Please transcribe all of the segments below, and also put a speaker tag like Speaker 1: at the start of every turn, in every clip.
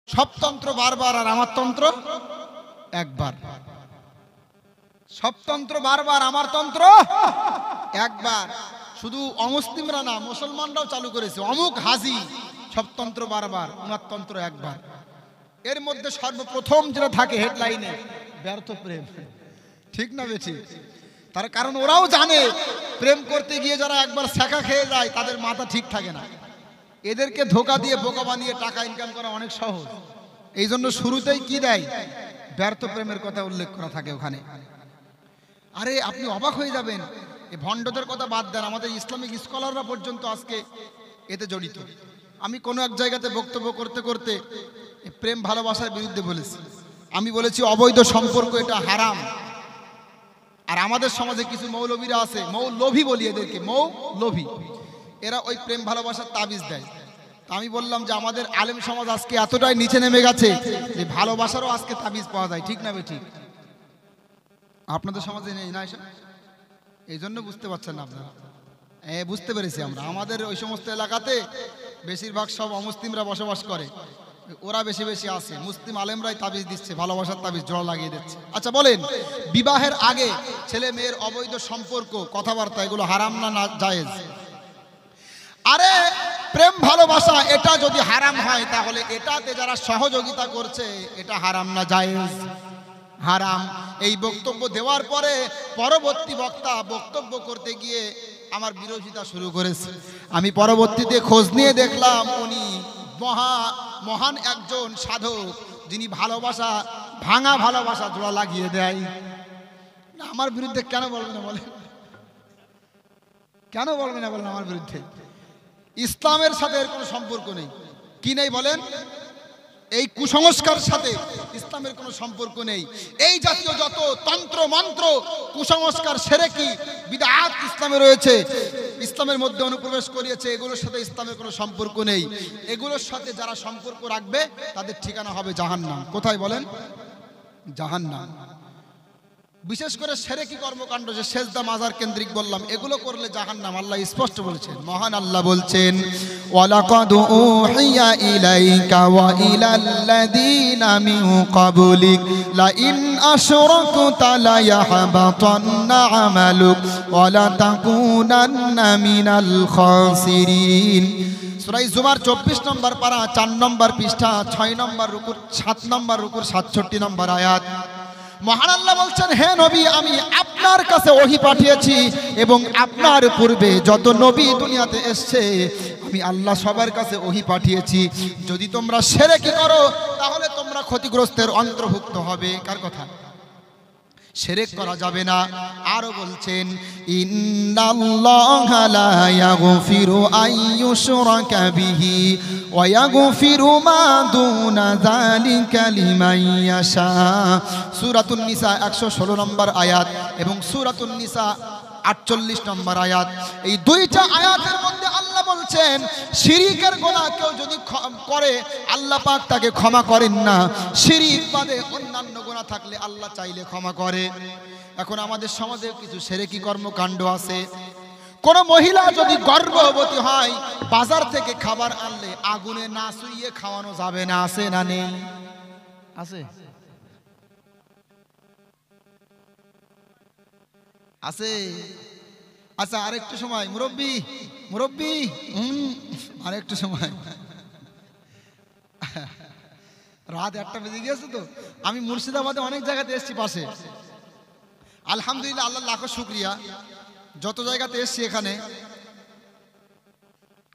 Speaker 1: সব তন্ত্র বারবার আর আমার তন্ত্র একবার। সব তন্ত্র বারবার, আমার তন্ত্র একবার। শুধু অমুসলিমরা না, মুসলমানরাও চালু করেছে। অমুক হাজি সব তন্ত্র বারবার, ওনার তন্ত্র একবার। এর মধ্যে সর্বপ্রথম যেটা থাকে হেডলাইনে, ব্যর্থ প্রেম। ঠিক না বেঠিক? তার কারণ ওরাও জানে প্রেম করতে গিয়ে যারা একবার শেখা খেয়ে যায় তাদের মাথা ঠিক থাকে না। এদেরকে ধোকা দিয়ে বোকা বানিয়ে টাকা ইনকাম করা অনেক সহজ। এই জন্য শুরুতেই কি দেয়, ব্যর্থ প্রেমের কথা উল্লেখ করা থাকে ওখানে। আরে আপনি অবাক হয়ে যাবেন, এই ভণ্ডদের কথা বাদ দেন, আমাদের ইসলামিক স্কলাররা পর্যন্ত আজকে এতে জড়িত। আমি কোনো এক জায়গাতে বক্তব্য করতে করতে প্রেম ভালোবাসার বিরুদ্ধে বলেছি। আমি বলেছি অবৈধ সম্পর্ক এটা হারাম। আর আমাদের সমাজে কিছু মৌলবীরা আছে, মৌলভী বলি এদেরকে, মৌলভী, এরা ওই প্রেম ভালোবাসার তাবিজ দেয়। তা আমি বললাম যে আমাদের আলেম সমাজ আজকে এতটাই নিচে নেমে গেছে যে ভালোবাসারও আজকে তাবিজ পাওয়া যায়। ঠিক না বেঠিক? আপনাদের সমাজে নেই না এসব? এই জন্য বুঝতে পারছেন না আপনারা। বুঝতে পেরেছি আমরা। আমাদের ওই সমস্ত এলাকাতে বেশিরভাগ সব অমুসলিমরা বসবাস করে, ওরা বেশি বেশি আছে। মুসলিম আলেমরাই তাবিজ দিচ্ছে, ভালোবাসার তাবিজ জোড়া লাগিয়ে দিচ্ছে। আচ্ছা বলেন, বিবাহের আগে ছেলে মেয়ের অবৈধ সম্পর্ক, কথাবার্তা, এগুলো হারাম না জায়েজ? আরে প্রেম ভালোবাসা এটা যদি হারাম হয় তাহলে এটাতে যারা সহযোগিতা করছে এটা হারাম না জায়েজ? হারাম। এই বক্তব্য দেওয়ার পরে পরবর্তী বক্তা বক্তব্য করতে গিয়ে আমার বিরোধিতা শুরু করেছে। আমি পরবর্তীতে খোঁজ নিয়ে দেখলাম উনি মহান একজন সাধক, যিনি ভালোবাসা, ভাঙা ভালোবাসা জোড়া লাগিয়ে দেয়। না, আমার বিরুদ্ধে কেন বলবে না বলেন? কেন বলবে না বলেন আমার বিরুদ্ধে? ইসলামের সাথে এর কোনো সম্পর্ক নেই। কি নেই বলেন? এই কুসংস্কার সাথে ইসলামের কোনো সম্পর্ক নেই। এই জাতীয় যত তন্ত্র মন্ত্র, কুসংস্কার, শিরকি, বিদআত ইসলামে রয়েছে, ইসলামের মধ্যে অনুপ্রবেশ করিয়েছে, এগুলোর সাথে ইসলামের কোনো সম্পর্ক নেই। এগুলোর সাথে যারা সম্পর্ক রাখবে তাদের ঠিকানা হবে জাহান্নাম। কোথায় বলেন? জাহান্নাম। বিশেষ করে শিরকি কর্মকাণ্ড, যে সেজদা মাজার কেন্দ্রিক বললাম, এগুলো করলে জাহান্নাম। আল্লাহ স্পষ্ট বলেছেন, মহান আল্লাহ বলছেন, ওয়ালাকাদ উহিয়া ইলাইকা ওয়া ইলাল্লাযীনা মিন ক্বাবলিক লা ইন আশরাকতা লা ইয়াহবাতান্না আমালুক ওয়া লা তাকুনান্না মিনাল খাসিরিন। সূরা জুমার 24 নম্বর পারা, 4 নম্বর পৃষ্ঠা, 6 নম্বর রুকুর, 7 নম্বর রুকুর 67 নম্বর আয়াত। মহান আল্লাহ বলছেন, হে নবী, আমি আপনার কাছে ওহী পাঠিয়েছি এবং আপনার পূর্বে যত নবী দুনিয়াতে এসেছে আমি আল্লাহ সবার কাছে ওহী পাঠিয়েছি। যদি তোমরা শিরক করো তাহলে তোমরা ক্ষতিগ্রস্তের অন্তর্ভুক্ত হবে। কার কথা? শিরক করা যাবে না। আরো বলছেন, ইন্নাল্লাহা লা ইয়াগফিরু আইয়ুশরাকা বিহি ওয়া ইয়াগফিরু মা দুনা যালিকা লিমান ইয়াশা। সূরাতুন নিসা 116 নম্বর আয়াত এবং সূরাতুন নিসা 48 নম্বর আয়াত। এই দুইটা আয়াতের মধ্যে আল্লাহ বলছেন, শিরকের গুনাহ কেউ যদি করে আল্লাহ পাক তাকে ক্ষমা করেন না। শিরক বাদে অন্যান্য গুনাহ থাকলে আল্লাহ চাইলে ক্ষমা করে। এখন আমাদের সমাজে কিছু শিরকি কর্মকাণ্ড আছে। কোন মহিলা যদি গর্ভবতী হয়, বাজার থেকে খাবার আনলে আগুনে না শুইয়ে খাওয়ানো যাবে না। আছে না নেই? আছে? আছে। আচ্ছা, আরেকটু সময়, মুরব্বী, আরেকটু সময়। রাত 1টা বেজে গিয়েছে তো। আমি মুর্শিদাবাদে অনেক জায়গাতে এসেছি পাশে। আলহামদুলিল্লাহ, আল্লাহ লাখো শুকরিয়া, যত জায়গাতে এসেছি এখানে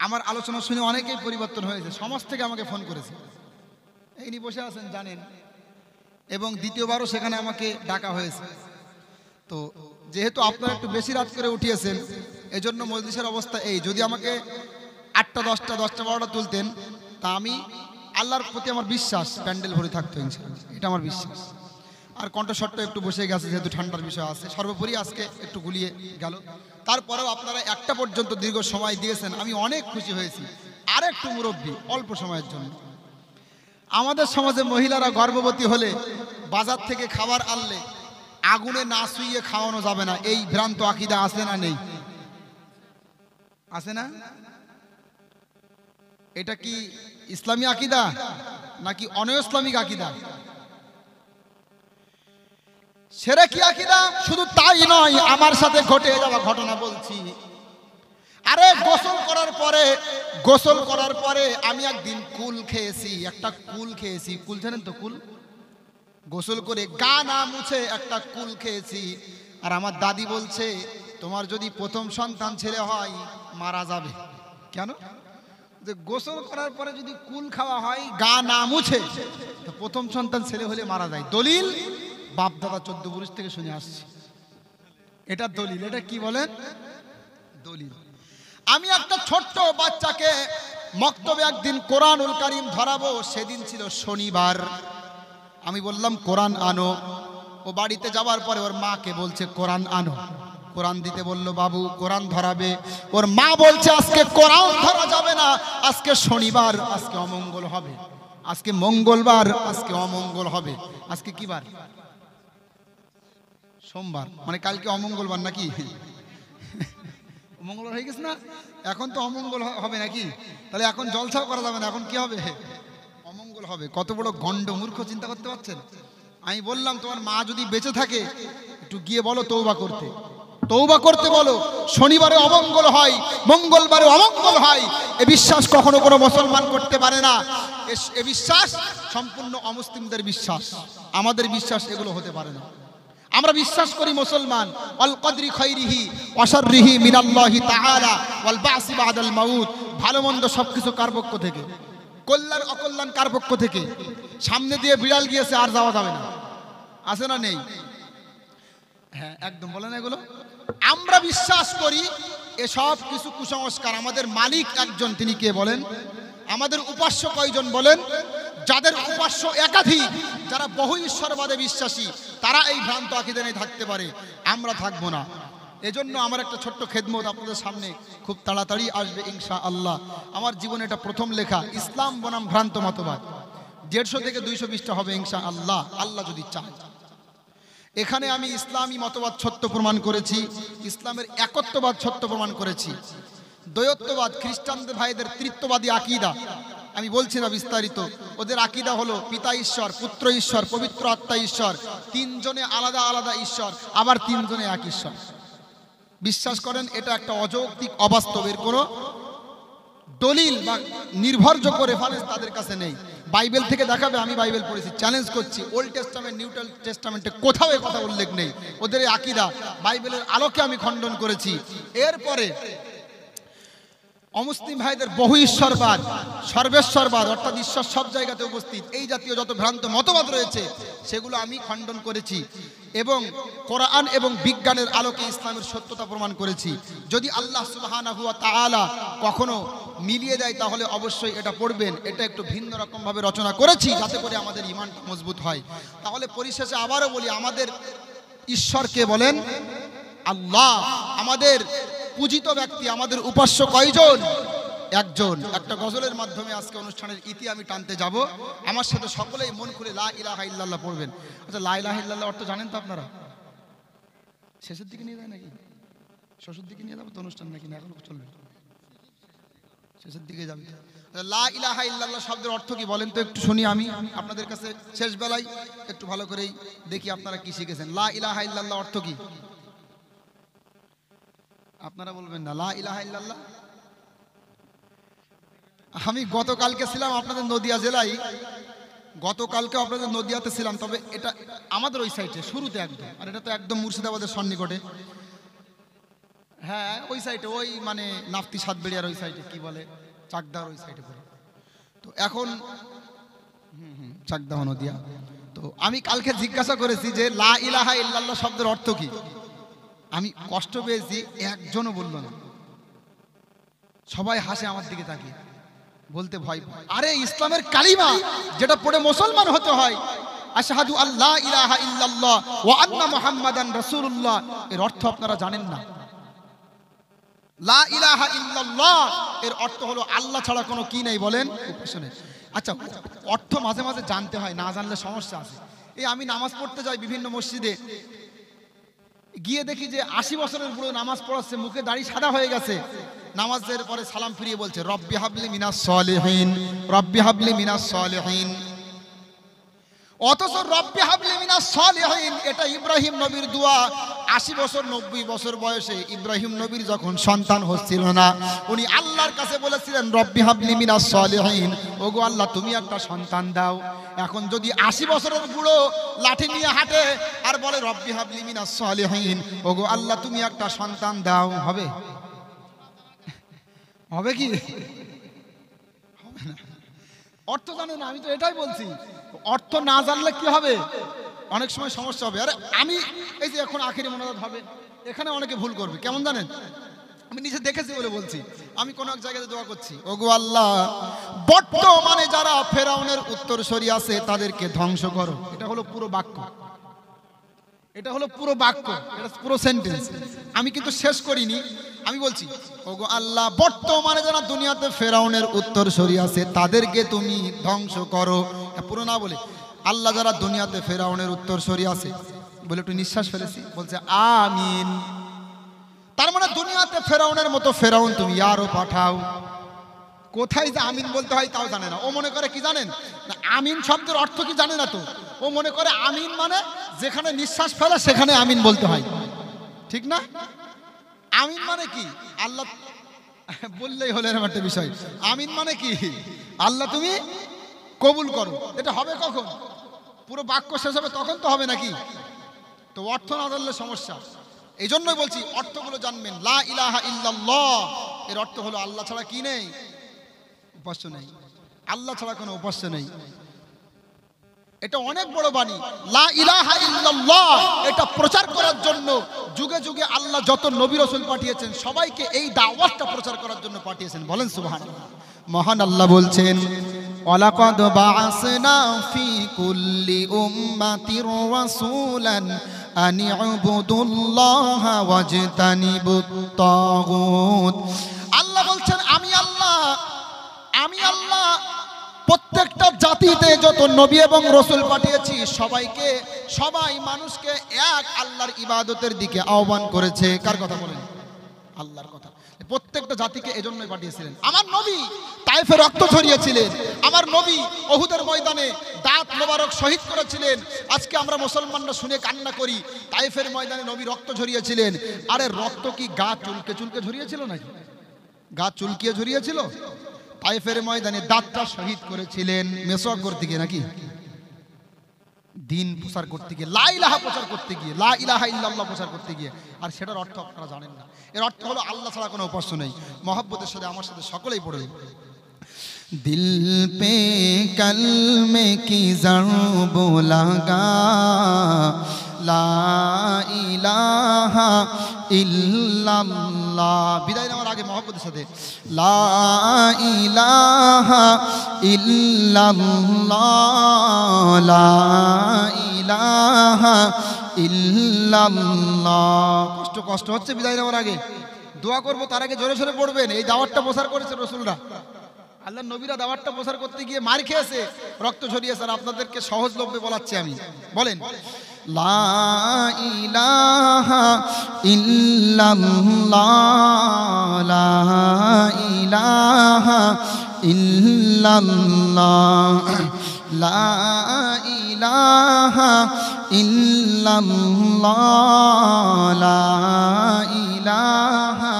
Speaker 1: আমার আলোচনা শুনে অনেকেই পরিবর্তন হয়েছে। সমাজ থেকে আমাকে ফোন করেছে, এই নিয়ে বসে আছেন জানেন, এবং দ্বিতীয়বারও সেখানে আমাকে ডাকা হয়েছে। তো যেহেতু আপনারা একটু বেশি রাত করে উঠিয়েছেন, এজন্য মজলিসের অবস্থা এই। যদি আমাকে 8টা 10টা 12টা তুলতেন, তা আমি, আল্লাহর প্রতি আমার বিশ্বাস, প্যান্ডেল ভরে থাকতো ইনশাআল্লাহ, এটা আমার বিশ্বাস। আর কণ্ঠস্বরটা একটু বসে গেছে যেহেতু ঠান্ডার বিষয় আছে। সর্বোপরি আজকে একটু গুলিয়ে গেল, তারপরেও আপনারা 1টা পর্যন্ত দীর্ঘ সময় দিয়েছেন, আমি অনেক খুশি হয়েছি। আর একটু মুরব্বী, অল্প সময়ের জন্য। আমাদের সমাজে মহিলারা গর্ভবতী হলে বাজার থেকে খাবার আনলে আগুনে না শুইয়ে খাওয়ানো যাবে না, এই ভ্রান্ত আকীদা আছে না নেই? আছে না? এটা কি ইসলামী আকীদা? নাকি অনৈসলামিক আকীদা? শিরকি আকীদা। শুধু তাই নয়, আমার সাথে ঘটে যাওয়া ঘটনা বলছি। আরে গোসল করার পরে আমি একদিন কুল খেয়েছি, একটা কুল খেয়েছি। কুল জানেন তো? কুল। গোসল করে গা না মুছে একটা কুল খেয়েছি। আর আমার দাদি বলছে, তোমার যদি প্রথম সন্তান ছেলে হয় মারা যাবে। কেন? যে গোসল করার পরে যদি কুল খাওয়া হয় গা না মুছে, তো প্রথম সন্তান ছেলে হলে মারা যায়। দলিল বাপ দাদা 14 পুরুষ থেকে শুনে আসছি। এটা দলিল। এটা কি বলেন? দলিল। আমি একটা ছোট্ট বাচ্চাকে মক্তবে একদিন কোরআনুল কারীম ধরাবো, সেদিন ছিল শনিবার। আমি বললাম কোরআন আনো। ও বাড়িতে যাওয়ার পরে ওর মাকে বলছে কোরআন আনো। কোরআন দিতে বললো, বাবু কোরআন ধরাবে। ওর মা বলছে আজকে কোরআন ধরা যাবে না, আজকে শনিবার, আজকে অমঙ্গল হবে, আজকে মঙ্গলবার, আজকে অমঙ্গল হবে। আজকে কি বার? সোমবার। মানে কালকে অমঙ্গলবার নাকি? মঙ্গলবার হয়ে গেছে না? এখন তো অমঙ্গল হবে নাকি? তাহলে এখন জলসাও করা যাবে না, এখন কি হবে? অমঙ্গল হবে। কত বড় গন্ড মূর্খ, চিন্তা করতে পারছেন? আমি বললাম তোমার মা যদি বেঁচে থাকে একটু গিয়ে বলো তওবা করতে, তওবা করতে বলো। শনিবারে অমঙ্গল হয়, মঙ্গলবারে অমঙ্গল হয়, এ বিশ্বাস কখনো কোনো মুসলমান করতে পারে না। এ বিশ্বাস সম্পূর্ণ অমুসলিমদের বিশ্বাস। আমাদের বিশ্বাস এগুলো হতে পারে না। আমরা বিশ্বাস করি মুসলমান আল কদরি খাইরিহি ওয়া শাররিহি মিনাল্লাহি তাআলা ওয়াল বাসি বাদাল মাউত। ভালো মন্দ সবকিছু কার পক্ষ থেকে? কল্যাণ অকল্যাণ কার পক্ষ থেকে? সামনে দিয়ে বিড়াল গিয়েছে, আর যাওয়া যাবে না। আছে না নেই? হ্যাঁ, একদম বলেন এগুলো। আমরা বিশ্বাস করি এসব কিছু কুসংস্কার। আমাদের মালিক একজন, তিনি কে বলেন? আমাদের উপাস্য কয়জন বলেন? যাদের উপাস্য একাধিক, যারা বহু ঈশ্বরবাদে বিশ্বাসী, তারা এই ভ্রান্ত আকীদা নিয়ে থাকতে পারে, আমরা থাকবো না। এজন্য আমার একটা ছোট্ট খেদমত আপনাদের সামনে খুব তাড়াতাড়ি আসবে ইনশাআল্লাহ। আমার জীবনে এটা প্রথম লেখা, ইসলাম বনাম ভ্রান্ত মতবাদ। 150 থেকে 200 পৃষ্ঠা হবে ইনশাআল্লাহ, আল্লাহ যদি চায়। এখানে আমি ইসলামী মতবাদ সত্য প্রমাণ করেছি, ইসলামের একত্ববাদ সত্য প্রমাণ করেছি, দ্বৈতবাদ খ্রিস্টানদের ভাইদের তৃত্ববাদী আকীদা আমি বলছি না বিস্তারিত। ওদের আকীদা হলো পিতা ঈশ্বর, পুত্র ঈশ্বর, পবিত্র আত্মা ঈশ্বর, তিনজনে আলাদা আলাদা ঈশ্বর, আবার তিনজনে এক ঈশ্বর বিশ্বাস করেন। এটা একটা অযৌক্তিক, অবাস্তবের কোনো দলিল বা নির্ভরযোগ্য রেফারেন্স তাদের কাছে নেই। বাইবেল থেকে দেখাবে, আমি বাইবেল পড়েছি, চ্যালেঞ্জ করছি। ওল্ড টেস্টামেন্ট, নিউ টেস্টামেন্টে কোথাও এই কথা উল্লেখ নেই। ওদের এই আকীদা বাইবেলের আলোকে আমি খণ্ডন করেছি। এরপরে অমুসলিম ভাইদের বহু ঈশ্বরবাদ, সর্বেশ্বরবাদ, অর্থাৎ ঈশ্বর সব জায়গাতে উপস্থিত, এই জাতীয় যত ভ্রান্ত মতবাদ রয়েছে সেগুলো আমি খণ্ডন করেছি এবং কোরআন এবং বিজ্ঞানের আলোকে ইসলামের সত্যতা প্রমাণ করেছি। যদি আল্লাহ সুবহানাহু ওয়া তাআলা কখনো মিলিয়ে দেয় তাহলে অবশ্যই এটা পড়বেন। এটা একটু ভিন্ন রকমভাবে রচনা করেছি যাতে করে আমাদের ঈমানটা মজবুত হয়। তাহলে পরিশেষে আবারও বলি, আমাদের ঈশ্বরকে বলেন আল্লাহ। আমাদের পূজিত ব্যক্তি, আমাদের উপাস্য কয়জন? একজন। একটা গজলের মাধ্যমে আজকে অনুষ্ঠানের ইতি আমি টানতে যাব। আমার সাথে সকলেই মন খুলে লা ইলাহা ইল্লাল্লাহ পড়বেন। আচ্ছা, লা ইলাহা ইল্লাল্লাহ অর্থ জানেন তো আপনারা? শেষের দিকে নিয়ে যায় নাকি? শেষের দিকে নিয়ে যাবো তো অনুষ্ঠান নাকি? না, এখন চলবে, শেষের দিকে যাবে। লা ইলাহা ইল্লাল্লাহ শব্দের অর্থ কি বলেন তো একটু শুনি আমি আপনাদের কাছে শেষ বেলায়, একটু ভালো করেই দেখি আপনারা কি শিখেছেন। লা ইলাহা ইল্লাল্লাহ অর্থ কি? আপনারা বলবেন না লা ইলাহা ইল্লাল্লাহ। আমি গতকালকে ছিলাম আপনাদের নদিয়া জেলায়, গতকালকে আপনাদের নদিয়াতে ছিলাম, তবে এটা আমাদের ওই সাইডে শুরুতে একদম, আর এটা তো একদম মুর্শিদাবাদের সন্নিকটে। হ্যাঁ, ওই সাইডে, ওই মানে নাফতি সাতবেড়িয়ার ওই সাইডে, কি বলে চাকদার ওই সাইডে পড়ে। তো এখন চাকদা নদিয়া। তো আমি কালকে জিজ্ঞাসা করেছি যে লা ইলাহা ইল্লাল্লাহ শব্দের অর্থ কি। আমি কষ্ট পেয়েছি, একজনও বলল না। সবাই হাসে আমার দিকে তাকিয়ে, বলতে ভয়। আরে ইসলামের কালিমা যেটা পড়ে মুসলমান হতে হয়, আশহাদু আল্লা ইলাহা ইল্লাল্লাহ ওয়া আন্না মুহাম্মাদান রাসূলুল্লাহ, এর অর্থ আপনারা জানেন না। লা ইলাহা ইল্লাল্লাহ এর অর্থ হলো আল্লাহ ছাড়া কোনো কি নেই, বলেন উপাসনা। আচ্ছা, অর্থ মাঝে মাঝে জানতে হয়, না জানলে সমস্যা আছে। এই আমি নামাজ পড়তে যাই বিভিন্ন মসজিদে, গিয়ে দেখি যে 80 বছরের বুড়ো নামাজ পড়াচ্ছে, মুখে দাড়ি সাদা হয়ে গেছে, নামাজের পরে সালাম ফিরিয়ে বলছে রব্বি হাবলি মিনাস সালিহিন, রব্বি হাবলি মিনাস সালিহিন। অথচ রব্বি হাবলি মিনাস সালিহিন এটা ইব্রাহিম নবীর দোয়া। 80 বছর 90 বছর বয়সে ইব্রাহিম নবীর যখন সন্তান হচ্ছিল না, উনি আল্লাহর কাছে বলেছিলেন রব্বি হাবলি মিনাস সালিহিন, ওগো আল্লাহ তুমি একটা সন্তান দাও। এখন যদি 80 বছরের বুড়ো লাঠি নিয়ে হাঁটে আর বলে রব্বি হাবলি মিনাস সালিহিন, ওগো আল্লাহ তুমি একটা সন্তান দাও, হবে? হবে কি? হবে না। অর্থ জানে না, আমি তো এটাই বলছি। অর্থ না জানলে কি হবে, অনেক সময় সমস্যা হবে। আরে আমি এই যে এখন আখেরি মোনাজাত হবে, এখানে অনেকে ভুল করবে, কেমন জানেন? আমি নিজে দেখেছি বলে বলছি। আমি কোন এক জায়গায় দোয়া করছি, ওগো আল্লাহ বর্তমানে যারা ফেরাউনের উত্তরসূরি আছে তাদেরকে ধ্বংস করো। এটা হলো পুরো বাক্য, এটা হলো পুরো বাক্য, এটা পুরো সেন্টেন্স। আমি কিন্তু শেষ করিনি, আমি বলছি ওগো আল্লাহ বর্তমানে যারা দুনিয়াতে ফেরাউনের উত্তরসূরি আছে তাদেরকে তুমি ধ্বংস করো। পুরো না বলে আল্লাহ যারা দুনিয়াতে ফেরাউনের উত্তরসূরি আছে বলে একটু নিঃশ্বাস ফেলেছি, বলছে আমিন। তার মানে দুনিয়াতে ফেরাউনের মতো ফেরাউন তুমি আরো পাঠাও। কোথায় যে আমিন বলতে হয় তাও জানে না। ও মনে করে কি জানেন না, আমিন শব্দের অর্থ কি জানে না তো। ও মনে করে আমিন মানে যেখানে নিঃশ্বাস ফেলে সেখানে আমিন বলতে হয়, ঠিক না? আমিন মানে কি? আল্লাহ বললেই হলো এরকম একটা বিষয়। আমিন মানে কি? আল্লাহ তুমি কবুল করো। এটা হবে কখন? পুরো বাক্য শেষ হবে তখন তো হবে নাকি? তো অর্থ না জানলে সমস্যা। এই জন্যই বলছি অর্থগুলো জানবেন। লা ইলাহা ইল্লাল্লাহ এর অর্থ হলো আল্লাহ ছাড়া কি নেই? উপাস্য নেই। আল্লাহ ছাড়া কোনো উপাস্য নেই। এটা অনেক বড় বাণী। লা ইলাহা ইল্লাল্লাহ এটা প্রচার করার জন্য যুগে যুগে আল্লাহ যত নবী রাসূল পাঠিয়েছেন সবাইকে এই দাওয়াতটা প্রচার করার জন্য পাঠিয়েছেন। বলেন সুবহানাল্লাহ। মহান আল্লাহ বলছেন ওয়ালাকাদ বাআসনা ফি কুল্লি উম্মাতির রাসূলান আন ইউবুদুল্লাহা ওয়াজতানিবুত তাগুত। আল্লাহ বলছেন আমি আল্লাহ প্রত্যেকটা জাতিতে যত নবী এবং রাসূল পাঠিয়েছি সবাই মানুষকে এক আল্লাহর ইবাদতের দিকে আহ্বান করেছে। কার কথা বলেন? আল্লাহর কথা। প্রত্যেকটা জাতিকে এজন্যই পাঠিয়েছিলেন। আমার নবী তায়েফে রক্ত ঝরিয়েছিলেন, আমার নবী উহুদের ময়দানে দাঁত মোবারক শহীদ করেছিলেন। আজকে আমরা মুসলমানরা শুনে কান্না করি, তায়েফের ময়দানে নবী রক্ত ঝরিয়েছিলেন। আরে রক্ত কি গা চুলকে চুলকে ঝরিয়েছিল নাকি? গা চুলকিয়ে ঝরিয়েছিল? তায়েফের ময়দানে দাঁতটা শহীদ করেছিলেন মেসওয়াক করতে গিয়ে নাকি? দিন প্রচার করতে গিয়ে, লা ইলাহা প্রচার করতে গিয়ে, লা ইলাহা ইল্লাল্লাহ প্রচার করতে গিয়ে। আর সেটার অর্থ আপনারা জানেন না। এর অর্থ হলো আল্লাহ ছাড়া কোনো উপাস্য নেই। মহব্বতের সাথে আমার সাথে সকলেই পড়ে দিল পে কলমে কি জরব লাগা লা ইলাহা ইল্লাল্লাহ। বিদায় নেওয়ার আগে মহব্বতের সাথে লা ইলাহা ইল্লাল্লাহ, লা ইলাহা ইল্লাল্লাহ। কষ্ট হচ্ছে বিদায় নেওয়ার আগে? দোয়া করবো তার আগে জোরে সোরে পড়বেন। এই দাওয়াতটা প্রচার করেছে রাসূলরা, আল্লাহ নবীরা দাওয়াতটা প্রচার করতে গিয়ে মার খেয়েছে, রক্ত ঝরিয়েছে। আর আপনাদেরকে সহজলভ্যে বলাচ্ছি আমি। বলেন লা ইলাহা ইল্লাল্লাহ, লা ইলাহা ইল্লাল্লাহ, লা ইলাহা ইল্লাল্লাহ, লা ইলাহা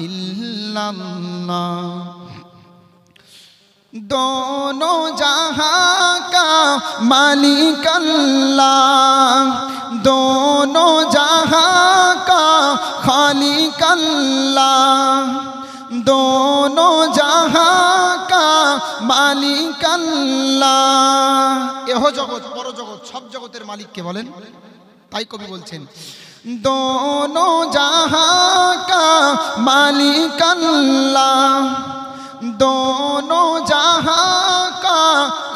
Speaker 1: ইল্লাল্লাহ। दोनों जहां का मालिक अल्लाह, दोनों जहां का खालिक अल्लाह, दोनों जहां का मालिक अल्लाह। एह जगत बड़ जगत सब जगतेर मालिक के बोलें, ताई कवि बोलছেন दोनों जहां का मालिक अल्लाह, दोनों जहां का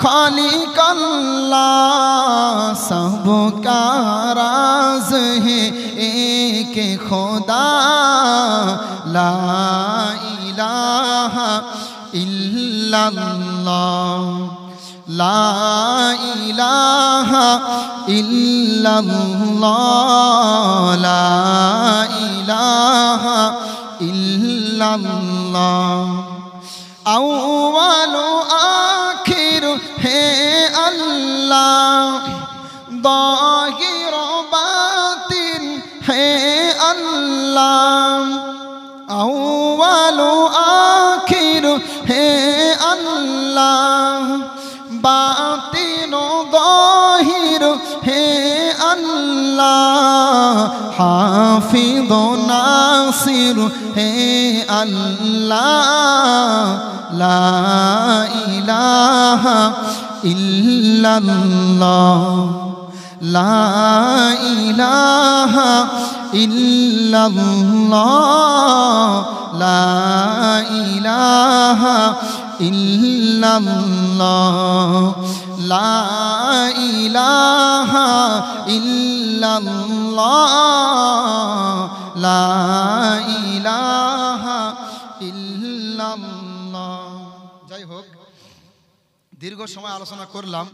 Speaker 1: खालिक अल्लाह। सबका राज है एक खुदा, ला इलाहा इल्लल्लाह, ला इलाहा इल्लल्लाह, ला इलाहा इल्लल्लाह। अव्वल आखिर है अल्लाह, ज़ाहिर बातिन है अल्लाह, अव्वल आखिर है अल्लाह, बातिन ज़ाहिर है अल्लाह, हाफिज़ नासिर है अल्लाह, ला इलाहा इल्लल्लाह, ला इलाहा इल्लल्लाह, ला इलाहा इल्लल्लाह, ला इलाहा इल्लल्लाह, ला ইলাহা ইল্লাল্লাহ। যাই হোক, দীর্ঘ সময় আলোচনা করলাম।